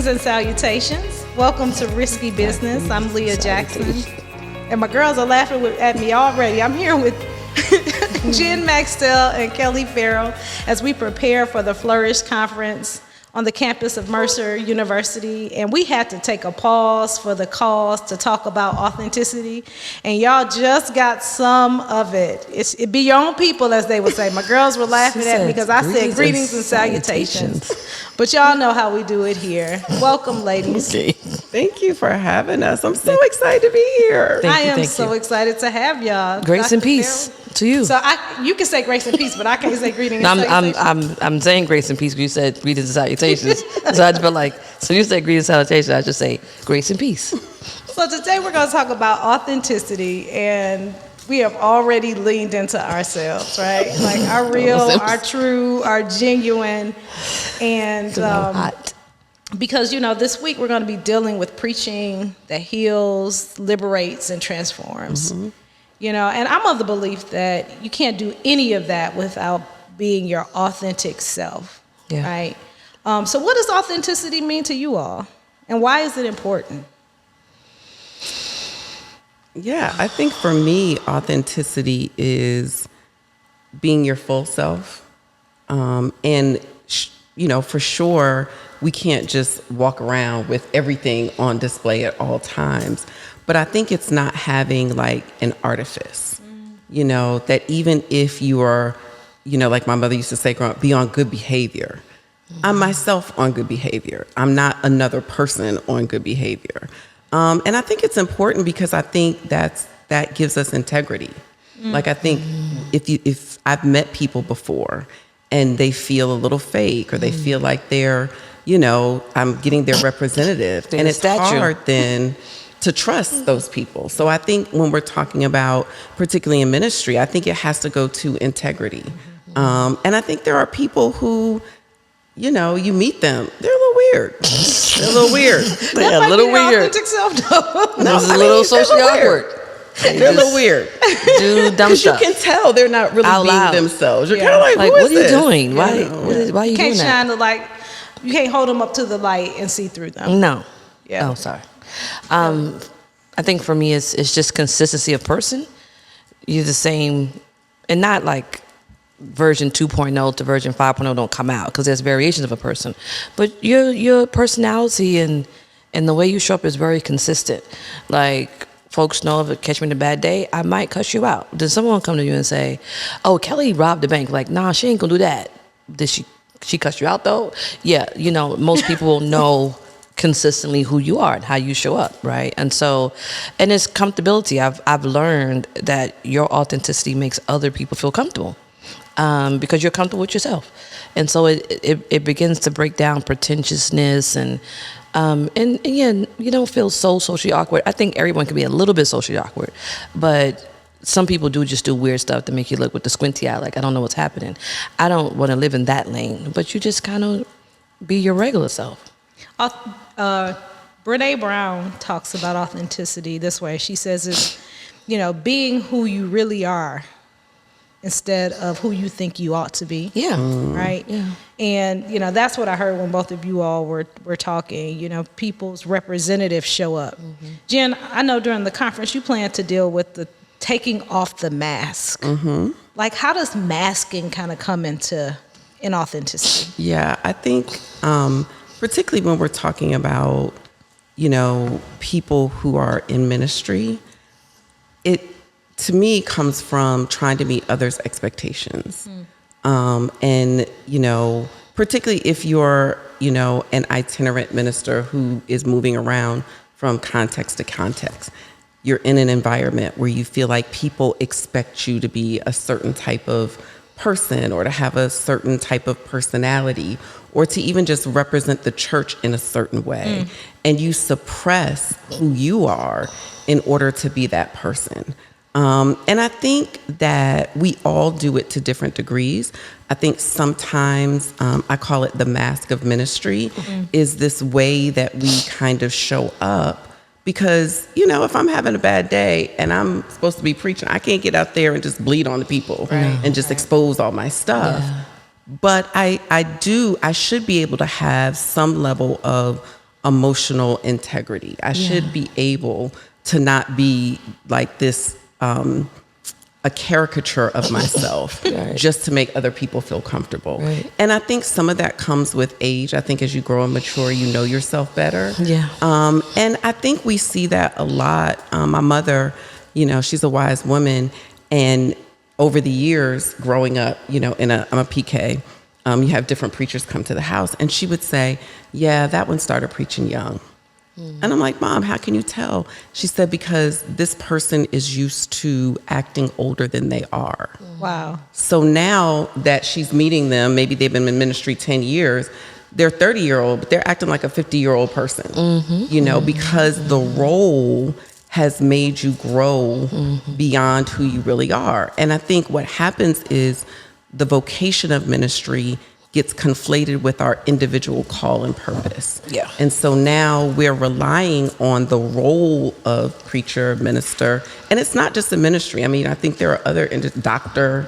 Greetings and salutations. Welcome to Risky Business. I'm Leah Jackson. And my girls are laughing at me already. I'm here with Jen Maxell and Kelly Farrow as we prepare for the Flourish conference on the campus of Mercer University. And we had to take a pause for the cause to talk about authenticity. And y'all just got some of it. It be your own people, as they would say. My girls were laughing at me because I said greetings and salutations. But y'all know how we do it here. Welcome, ladies. Okay. Thank you for having us. I'm so excited to be here. I am so excited to have y'all. Grace and peace to you. So you can say grace and peace, but I can't say greetings and salutations. I'm saying grace and peace, but you said greetings and salutations. So I just feel like, so you said greetings and salutations, I just say grace and peace. So today we're going to talk about authenticity, and we have already leaned into ourselves, right? Like our real, our true, our genuine, and because, this week we're going to be dealing with preaching that heals, liberates, and transforms. Mm-hmm. And I'm of the belief that you can't do any of that without being your authentic self, right? So what does authenticity mean to you all? And why is it important? Yeah, I think for me, authenticity is being your full self. And, for sure, we can't just walk around with everything on display at all times. But I think it's not having like an artifice, that even if you are, like my mother used to say, growing up, be on good behavior. I'm myself on good behavior. I'm not another person on good behavior. And I think it's important because I think that gives us integrity. Like I think if I've met people before and they feel a little fake or they feel like they're, I'm getting their representative, and it's hard then to trust those people. So I think when we're talking about, particularly in ministry, I think it has to go to integrity. And I think there are people who, you meet them, they're a little weird. They're a little weird. They're a little weird. No, it's a little socially awkward. They're a little weird. Do dumb stuff. You can tell they're not really being themselves. You're kind of like, what are you this? doing? Why are you doing that? You can't shine the light. You can't hold them up to the light and see through them. No. Yeah. Oh, sorry. I think for me, it's just consistency of person. You're the same, and not like version 2.0 to version 5.0 don't come out, because there's variations of a person. But your personality and the way you show up is very consistent. Like, folks know if it catch me in a bad day, I might cuss you out. Then someone come to you and say, oh, Kelly robbed the bank. Like, nah, she ain't gonna do that. Did she cuss you out though? Yeah, most people will know consistently who you are and how you show up, right? And so, and it's comfortability. I've learned that your authenticity makes other people feel comfortable, because you're comfortable with yourself. And so it begins to break down pretentiousness and again, you don't feel so socially awkward. I think everyone can be a little bit socially awkward, but some people just do weird stuff to make you look with the squinty eye, like, I don't know what's happening. I don't want to live in that lane, but you just kind of be your regular self. Brene Brown talks about authenticity this way. She says it's, being who you really are instead of who you think you ought to be. Yeah. Right? Yeah. And, that's what I heard when both of you all were talking. People's representatives show up. Mm-hmm. Jen, I know during the conference you plan to deal with the taking off the mask. Mm-hmm. Like, how does masking kind of come into inauthenticity? Yeah, I think particularly when we're talking about, people who are in ministry, it, to me, comes from trying to meet others' expectations. And, particularly if you're, an itinerant minister who is moving around from context to context, you're in an environment where you feel like people expect you to be a certain type of person or to have a certain type of personality or to even just represent the church in a certain way. And you suppress who you are in order to be that person. And I think that we all do it to different degrees. I think sometimes I call it the mask of ministry is this way that we kind of show up. Because, if I'm having a bad day and I'm supposed to be preaching, I can't get out there and just bleed on the people and just expose all my stuff. Yeah. But I should be able to have some level of emotional integrity. I should be able to not be like this, a caricature of myself just to make other people feel comfortable. Right. And I think some of that comes with age. I think as you grow and mature, you know yourself better. Yeah. And I think we see that a lot. My mother, she's a wise woman. And over the years growing up, I'm a PK, you have different preachers come to the house. And she would say, yeah, that one started preaching young. And I'm like, Mom, how can you tell? She said, because this person is used to acting older than they are. Wow. So now that she's meeting them, maybe they've been in ministry 10 years, they're 30-year-old, but they're acting like a 50-year-old person, because the role has made you grow beyond who you really are. And I think what happens is the vocation of ministry gets conflated with our individual call and purpose. Yeah. And so now we're relying on the role of preacher, minister, and it's not just a ministry. I mean, I think there are other doctor.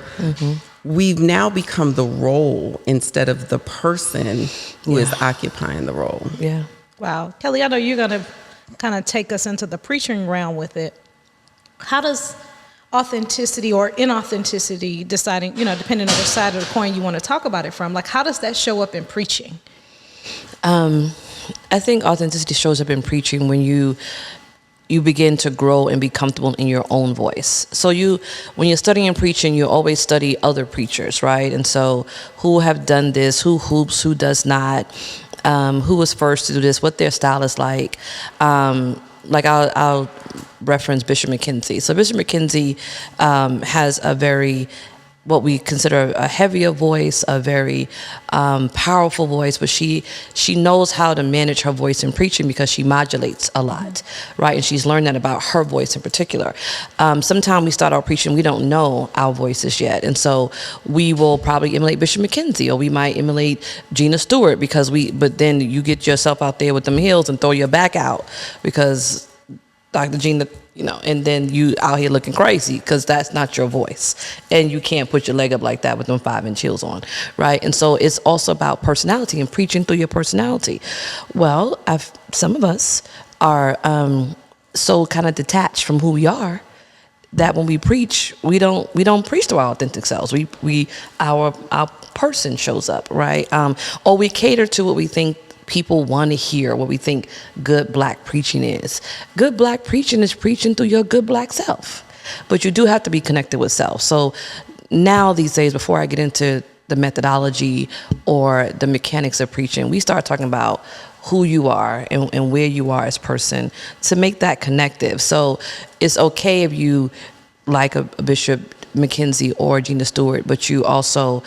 We've now become the role instead of the person who is occupying the role. Yeah. Wow. Kelly, I know you're going to kind of take us into the preaching realm with it. How does authenticity or inauthenticity, deciding, depending on which side of the coin you want to talk about it from, like how does that show up in preaching? I think authenticity shows up in preaching when you begin to grow and be comfortable in your own voice. So when you're studying preaching, you always study other preachers, right? And so who have done this, who hoops, who does not, who was first to do this, what their style is like. I'll reference Bishop McKenzie. So Bishop McKenzie has a very, what we consider a heavier voice, a very powerful voice, but she knows how to manage her voice in preaching because she modulates a lot, right? And she's learned that about her voice in particular. Sometimes we start out preaching, we don't know our voices yet, and so we will probably emulate Bishop McKenzie, or we might emulate Gina Stewart but then you get yourself out there with them heels and throw your back out because Dr. Gina, and then you out here looking crazy because that's not your voice. And you can't put your leg up like that with them 5-inch heels on, right? And so it's also about personality and preaching through your personality. Well, some of us are so kind of detached from who we are that when we preach, we don't preach to our authentic selves. Our person shows up, right? Or we cater to what we think people want to hear, what we think good Black preaching is. Good Black preaching is preaching through your good Black self. But you do have to be connected with self. So now these days, before I get into the methodology or the mechanics of preaching, we start talking about who you are and where you are as a person to make that connective. So it's okay if you like a Bishop McKenzie or Gina Stewart, but you also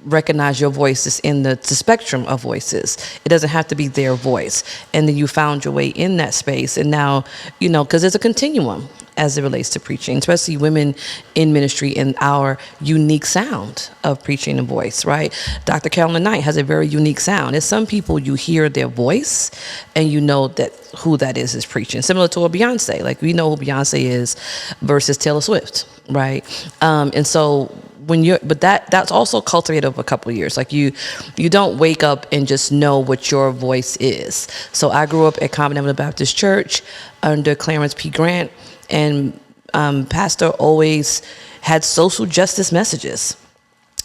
recognize your voice is in the spectrum of voices. It doesn't have to be their voice. And then you found your way in that space. And now, because there's a continuum as it relates to preaching, especially women in ministry and our unique sound of preaching and voice, right? Dr. Carolyn Knight has a very unique sound. There's some people you hear their voice and you know that who that is preaching. Similar to a Beyonce. Like we know who Beyonce is versus Taylor Swift, right? And so that's also cultivated over a couple of years. Like you don't wake up and just know what your voice is. So I grew up at Covenant Baptist Church under Clarence P. Grant, and Pastor always had social justice messages.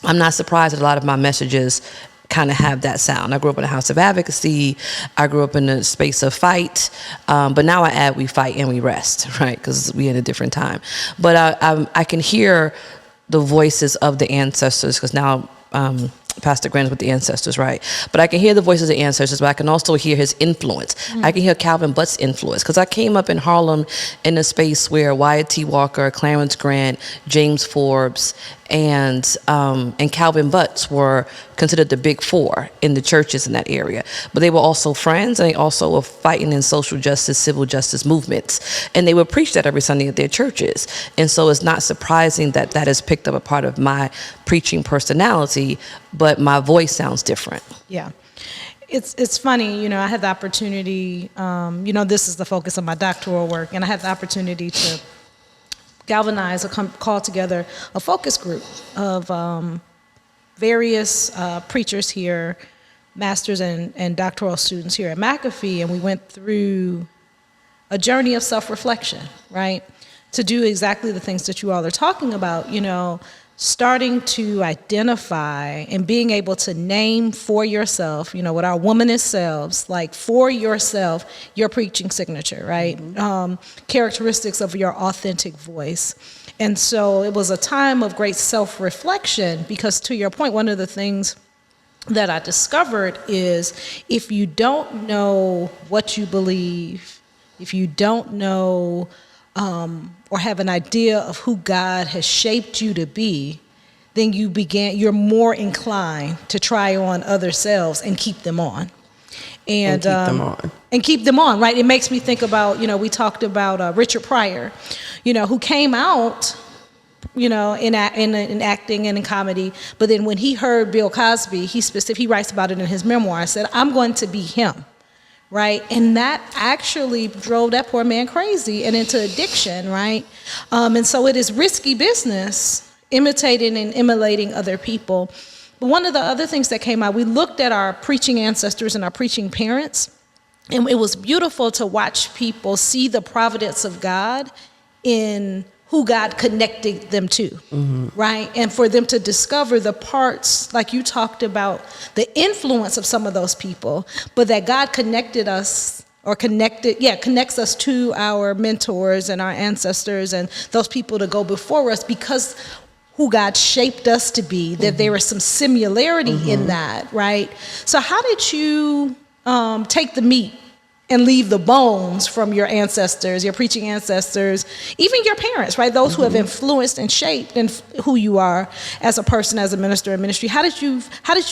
I'm not surprised that a lot of my messages kind of have that sound. I grew up in a house of advocacy. I grew up in a space of fight. But now I add we fight and we rest, right? Because we're in a different time. But I can hear the voices of the ancestors, because now Pastor Grant is with the ancestors, right? But I can hear the voices of the ancestors, but I can also hear his influence. I can hear Calvin Butt's influence, because I came up in Harlem in a space where Wyatt T. Walker, Clarence Grant, James Forbes, and Calvin Butts were considered the big four in the churches in that area. But they were also friends, and they also were fighting in social justice, civil justice movements. And they would preach that every Sunday at their churches. And so it's not surprising that that has picked up a part of my preaching personality, but my voice sounds different. Yeah. It's funny, I had the opportunity, this is the focus of my doctoral work, and I had the opportunity to galvanize or call together a focus group of various preachers here master's and doctoral students here at McAfee, and we went through a journey of self-reflection, right? To do exactly the things that you all are talking about, starting to identify and being able to name for yourself, with our womanist selves, like for yourself, your preaching signature, right? Characteristics of your authentic voice. And so it was a time of great self-reflection because, to your point, one of the things that I discovered is if you don't know what you believe, if you don't know or have an idea of who God has shaped you to be, then you're more inclined to try on other selves and keep them on. And keep them on, right? It makes me think about, we talked about Richard Pryor, who came out, in acting and in comedy, but then when he heard Bill Cosby, he writes about it in his memoir, said, I'm going to be him. Right? And that actually drove that poor man crazy and into addiction, right? And so it is risky business imitating and emulating other people. But one of the other things that came out, we looked at our preaching ancestors and our preaching parents, and it was beautiful to watch people see the providence of God in who God connected them to, right? And for them to discover the parts, like you talked about, the influence of some of those people, but that God connects us to our mentors and our ancestors and those people to go before us because who God shaped us to be, that there was some similarity in that, right? So how did you take the meat and leave the bones from your ancestors, your preaching ancestors, even your parents, right? Those who have influenced and shaped who you are as a person, as a minister in ministry. How did you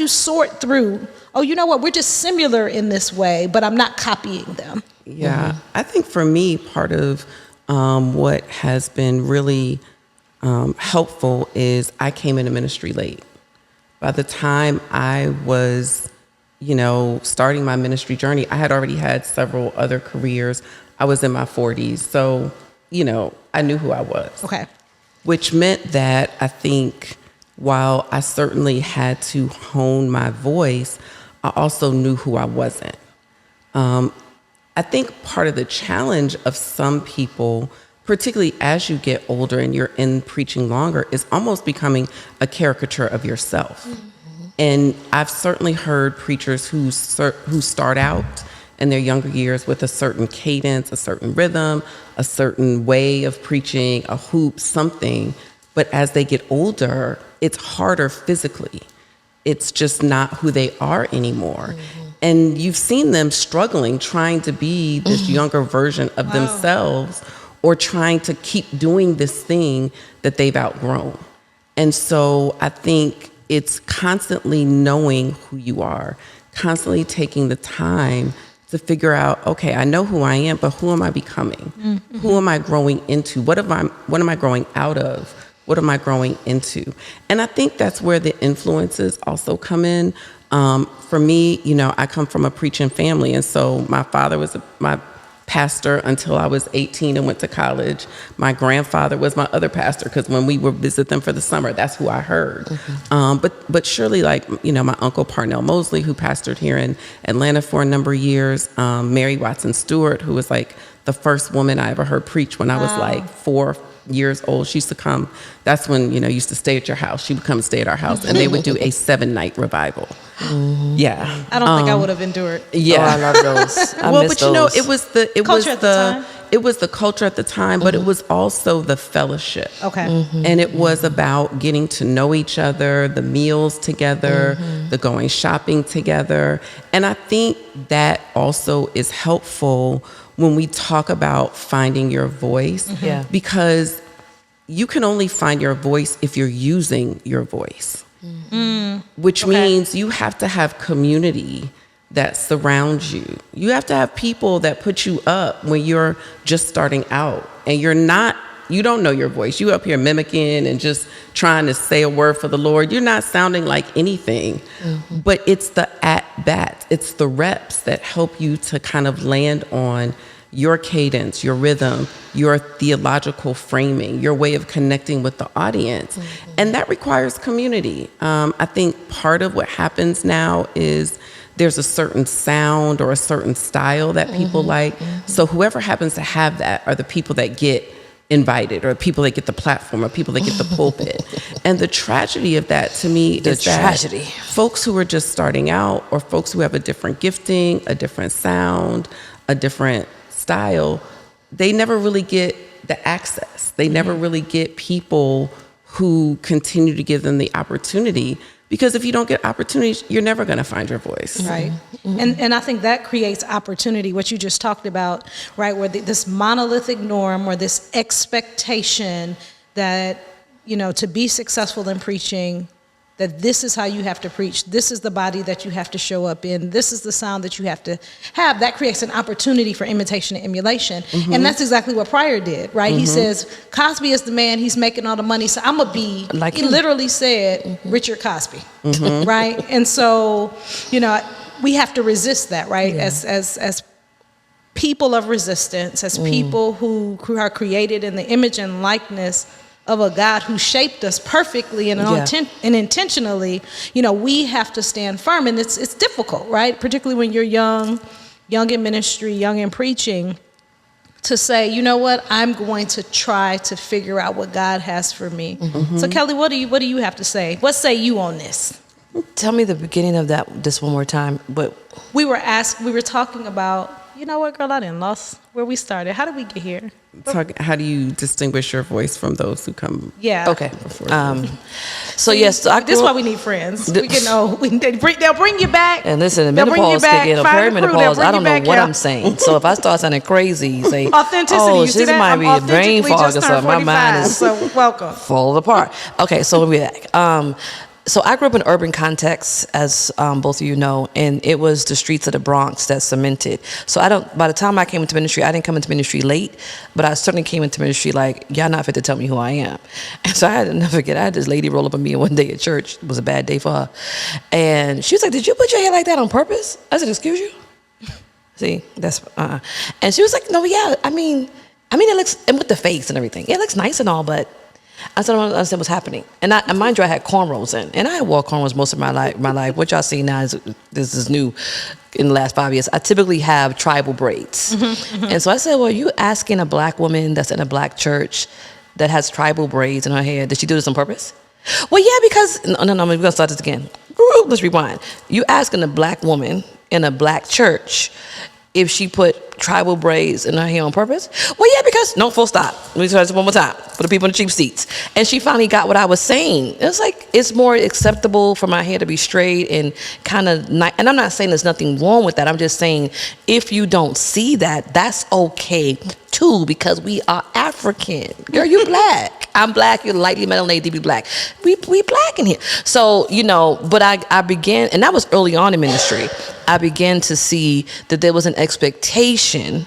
sort through, oh, you know what, we're just similar in this way, but I'm not copying them? Yeah, I think for me, part of what has been really helpful is I came into ministry late. By the time I was starting my ministry journey, I had already had several other careers. I was in my 40s. So, I knew who I was. Okay. Which meant that I think while I certainly had to hone my voice, I also knew who I wasn't. I think part of the challenge of some people, particularly as you get older and you're in preaching longer, is almost becoming a caricature of yourself. And I've certainly heard preachers who start out in their younger years with a certain cadence, a certain rhythm, a certain way of preaching, a hoop, something. But as they get older, it's harder physically. It's just not who they are anymore. And you've seen them struggling, trying to be this younger version of themselves or trying to keep doing this thing that they've outgrown. And so I think it's constantly knowing who you are, constantly taking the time to figure out, okay, I know who I am, but who am I becoming? Who am I growing into? What am I growing out of? What am I growing into? And I think that's where the influences also come in. For me, I come from a preaching family, and so my father was my pastor until I was 18 and went to college. My grandfather was my other pastor because when we would visit them for the summer, that's who I heard. But surely, my uncle Parnell Mosley, who pastored here in Atlanta for a number of years, Mary Watson Stewart, who was like the first woman I ever heard preach when I was like 4 years old. She used to come. That's when, used to stay at your house. She would come and stay at our house, and they would do a 7-night revival. Yeah. I don't think I would have endured. Yeah. I love those. It was the culture at the time, but it was also the fellowship. Okay. And it was about getting to know each other, the meals together, the going shopping together. And I think that also is helpful when we talk about finding your voice, because you can only find your voice if you're using your voice, which means you have to have community that surrounds you. You have to have people that put you up when you're just starting out and you don't know your voice. You up here mimicking and just trying to say a word for the Lord. You're not sounding like anything, but it's the at-bats, it's the reps that help you to kind of land on your cadence, your rhythm, your theological framing, your way of connecting with the audience. And that requires community. I think part of what happens now is there's a certain sound or a certain style that people like. So whoever happens to have that are the people that get invited, or people that get the platform, or people that get the pulpit. And the tragedy of that, to me, is that folks who are just starting out, or folks who have a different gifting, a different sound, a different style, they never really get the access. They never really get people who continue to give them the opportunity. Because if you don't get opportunities, you're never going to find your voice. Right. And I think that creates opportunity, what you just talked about, right, where this monolithic norm or this expectation that, to be successful in preaching, that this is how you have to preach, this is the body that you have to show up in, this is the sound that you have to have, that creates an opportunity for imitation and emulation. And that's exactly what Pryor did, right? He says, Cosby is the man, he's making all the money, so I'm going to be, like he literally said, Richard Cosby, right? And so, we have to resist that, right? Yeah. As people of resistance, as people who are created in the image and likeness of a God who shaped us perfectly and intentionally, we have to stand firm. And it's difficult, right? Particularly when you're young in ministry, young in preaching, to say, you know what, I'm going to try to figure out what God has for me. So Kelly, what do you have to say? What say you on this? Tell me the beginning of this one more time. But we were talking about, you know what, girl, I didn't lost where we started. How did we get here? How do you distinguish your voice from those who come? Yeah. Okay. So yes, so this is why we need friends. We can know. They'll bring you back. And listen, the menopause kicking, or perimenopause, I don't know what I'm saying. So if I start sounding crazy, you say, authenticity. Oh, you see this that? might be a brain fog or something. My mind is so welcome. Fall apart. Okay, so we'll be back. So I grew up in an urban context, as both of you know, and it was the streets of the Bronx that cemented. So by the time I came into ministry, I didn't come into ministry late, but I certainly came into ministry like, y'all not fit to tell me who I am. And so I never forget, I had this lady roll up on me one day at church. It was a bad day for her. And she was like, did you put your hair like that on purpose? I said, excuse you? See, that's, And she was like, no, yeah, I mean, it looks, and with the face and everything, it looks nice and all, but I still don't understand what's happening. And mind you, I had cornrows in. And I had wore cornrows most of my life. What y'all see now is new in the last 5 years. I typically have tribal braids. And so I said, well, you asking a black woman that's in a black church that has tribal braids in her hair, did she do this on purpose? Well, yeah, because, no, we're going to start this again. Let's rewind. You asking a black woman in a black church if she put tribal braids in her hair on purpose? Well, yeah, because, no, full stop. Let me try this one more time for the people in the cheap seats. And she finally got what I was saying. It's like, it's more acceptable for my hair to be straight and kind of nice. And I'm not saying there's nothing wrong with that. I'm just saying, if you don't see that, that's okay too, because we are African. Girl, you black. I'm black, you're lightly melanated, deeply black. We black in here. So, but I began, and that was early on in ministry, I began to see that there was an expectation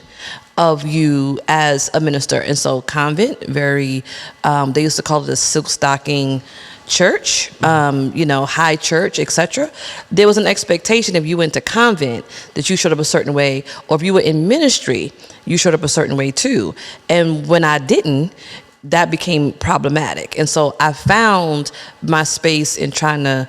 of you as a minister. And so convent, very, they used to call it a silk stocking church, high church, etc. There was an expectation if you went to convent that you showed up a certain way, or if you were in ministry, you showed up a certain way too. And when I didn't, that became problematic. And so I found my space in trying to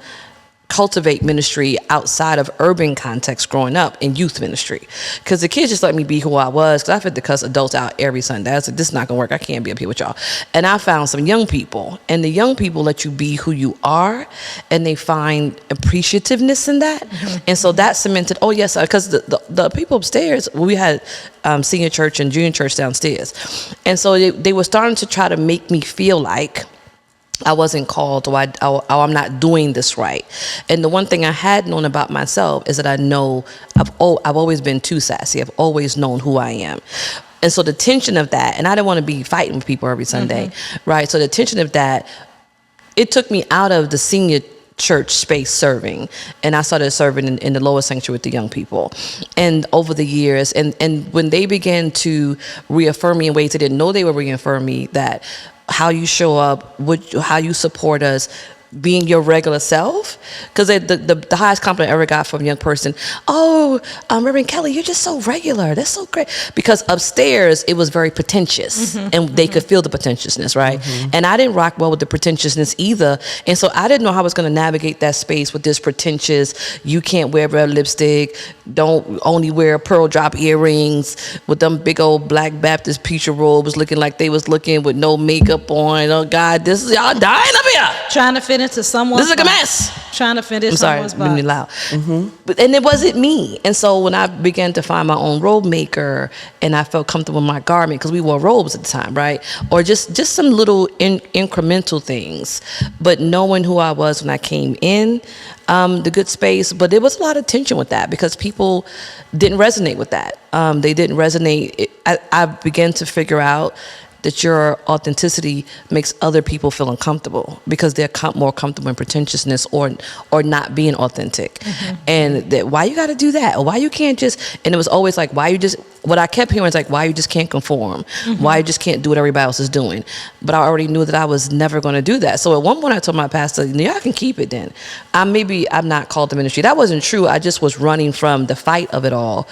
cultivate ministry outside of urban context growing up in youth ministry, because the kids just let me be who I was, because I had to cuss adults out every Sunday. I was like, this is not gonna work, I can't be up here with y'all. And I found some young people, and the young people let you be who you are, and they find appreciativeness in that. And so that cemented, oh yes, because the people upstairs, we had senior church and junior church downstairs, and so they were starting to try to make me feel like I wasn't called, or I'm not doing this right. And the one thing I had known about myself is that I know I've always been too sassy. I've always known who I am. And so the tension of that, and I didn't want to be fighting with people every Sunday, right? So the tension of that, it took me out of the senior church space serving, and I started serving in the lower sanctuary with the young people. And over the years, and when they began to reaffirm me in ways they didn't know they were reaffirming me, that how you show up, how you support us, being your regular self. Because the highest compliment I ever got from a young person, oh, Reverend Kelly, you're just so regular. That's so great. Because upstairs, it was very pretentious. And they could feel the pretentiousness, right? And I didn't rock well with the pretentiousness either. And so I didn't know how I was going to navigate that space with this pretentious, you can't wear red lipstick, don't only wear pearl drop earrings, with them big old black Baptist preacher robes looking like they was looking with no makeup on. Oh, God, this is y'all dying up here. Trying to fit into someone's This is like a mess. Trying to fit into I'm sorry, someone's it's really box. loud. And it wasn't me. And so when I began to find my own robe maker and I felt comfortable in my garment, because we wore robes at the time, right? Or just some little incremental things. But knowing who I was when I came in, the good space, but there was a lot of tension with that because people didn't resonate with that. They didn't resonate. I began to figure out that your authenticity makes other people feel uncomfortable because they're more comfortable in pretentiousness or not being authentic. And that why you got to do that? Or why you can't just, and it was always like, why you just, what I kept hearing is like, why you just can't conform? Why you just can't do what everybody else is doing? But I already knew that I was never going to do that. So at one point I told my pastor, yeah, I can keep it then. I'm not called to ministry. That wasn't true. I just was running from the fight of it all.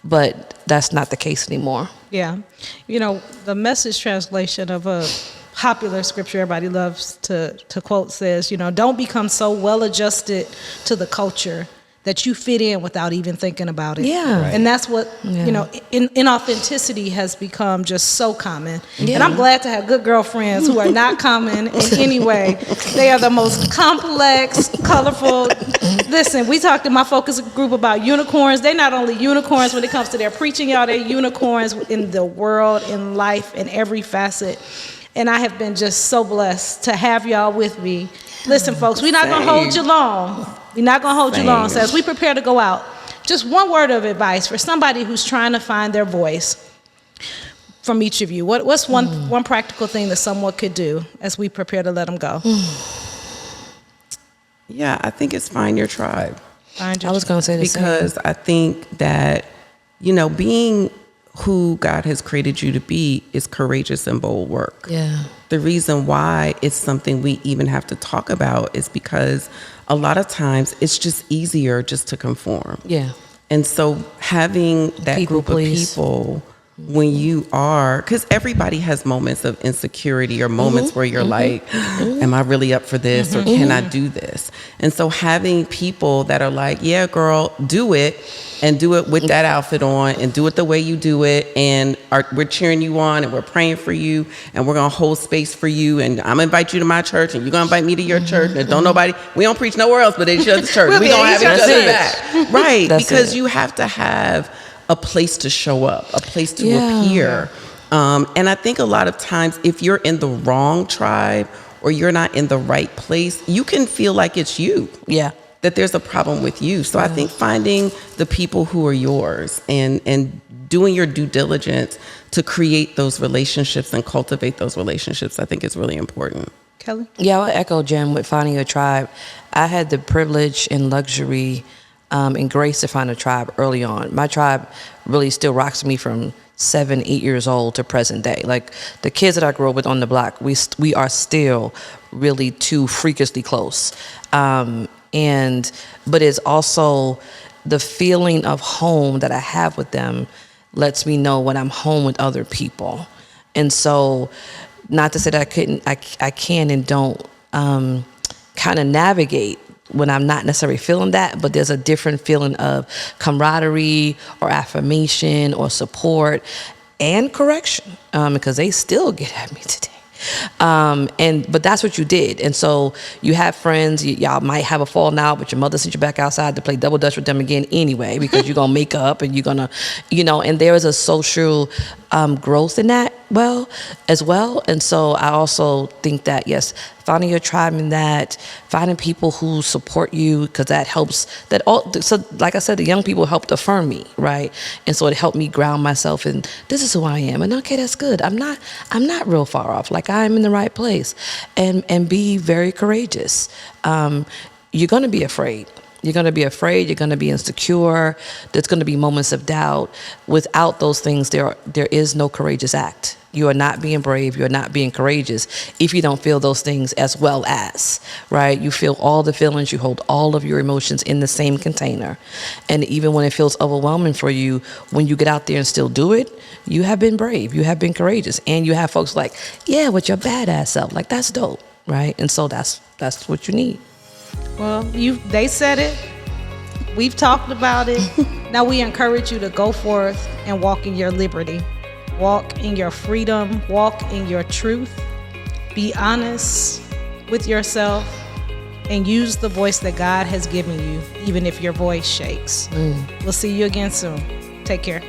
But that's not the case anymore. Yeah. You know, the Message translation of a popular scripture everybody loves to quote says, you know, don't become so well adjusted to the culture that you fit in without even thinking about it. Yeah. Right. And that's what, you know, inauthenticity has become just so common. And I'm glad to have good girlfriends who are not common in any way. They are the most complex, colorful. Listen, we talked in my focus group about unicorns. They're not only unicorns when it comes to their preaching, y'all, they're unicorns in the world, in life, in every facet. And I have been just so blessed to have y'all with me. Listen, folks, we're not going to hold you long. We're not going to hold you long. So as we prepare to go out, just one word of advice for somebody who's trying to find their voice from each of you. What's one practical thing that someone could do as we prepare to let them go? Yeah, I think it's find your tribe. I was going to say the same. Because I think that, you know, being who God has created you to be is courageous and bold work. Yeah. The reason why it's something we even have to talk about is because a lot of times it's just easier just to conform. Yeah. And so having that group of people when you are, because everybody has moments of insecurity or moments where you're like, am I really up for this or can I do this? And so having people that are like, yeah, girl, do it and do it with that outfit on and do it the way you do it. And we're cheering you on and we're praying for you and we're going to hold space for you. And I'm going to invite you to my church and you're going to invite me to your church. And we don't preach nowhere else but at each other's church. We don't have each other's back. Right. Because you have to have a place to show up, a place to appear. And I think a lot of times if you're in the wrong tribe or you're not in the right place, you can feel like it's you. Yeah. That there's a problem with you. So I think finding the people who are yours and doing your due diligence to create those relationships and cultivate those relationships, I think is really important. Kelly? Yeah, I'll echo Jen with finding your tribe. I had the privilege and luxury and grace to find a tribe early on. My tribe really still rocks me from 7, 8 years old to present day. Like the kids that I grew up with on the block, we are still really too freakishly close. But it's also the feeling of home that I have with them lets me know when I'm home with other people. And so, not to say that I can and don't kind of navigate when I'm not necessarily feeling that, but there's a different feeling of camaraderie or affirmation or support and correction, because they still get at me today. But that's what you did. And so you have friends, y'all might have a falling out, but your mother sent you back outside to play double dutch with them again anyway, because you're going to make up and you're going to, and there is a social growth in that as well. And so I also think that, yes, finding your tribe in that, finding people who support you, because that helps. So like I said, the young people helped affirm me, right? And so it helped me ground myself in, this is who I am. And okay, that's good. I'm not real far off. Like I'm in the right place. And be very courageous. You're going to be afraid. You're going to be afraid. You're going to be insecure. There's going to be moments of doubt. Without those things, there is no courageous act. You are not being brave. You're not being courageous if you don't feel those things as well as, right? You feel all the feelings. You hold all of your emotions in the same container. And even when it feels overwhelming for you, when you get out there and still do it, you have been brave. You have been courageous. And you have folks like, yeah, with your badass self. Like, that's dope, right? And so that's what you need. Well, they said it. We've talked about it. Now we encourage you to go forth and walk in your liberty. Walk in your freedom. Walk in your truth. Be honest with yourself and use the voice that God has given you, even if your voice shakes. We'll see you again soon. Take care.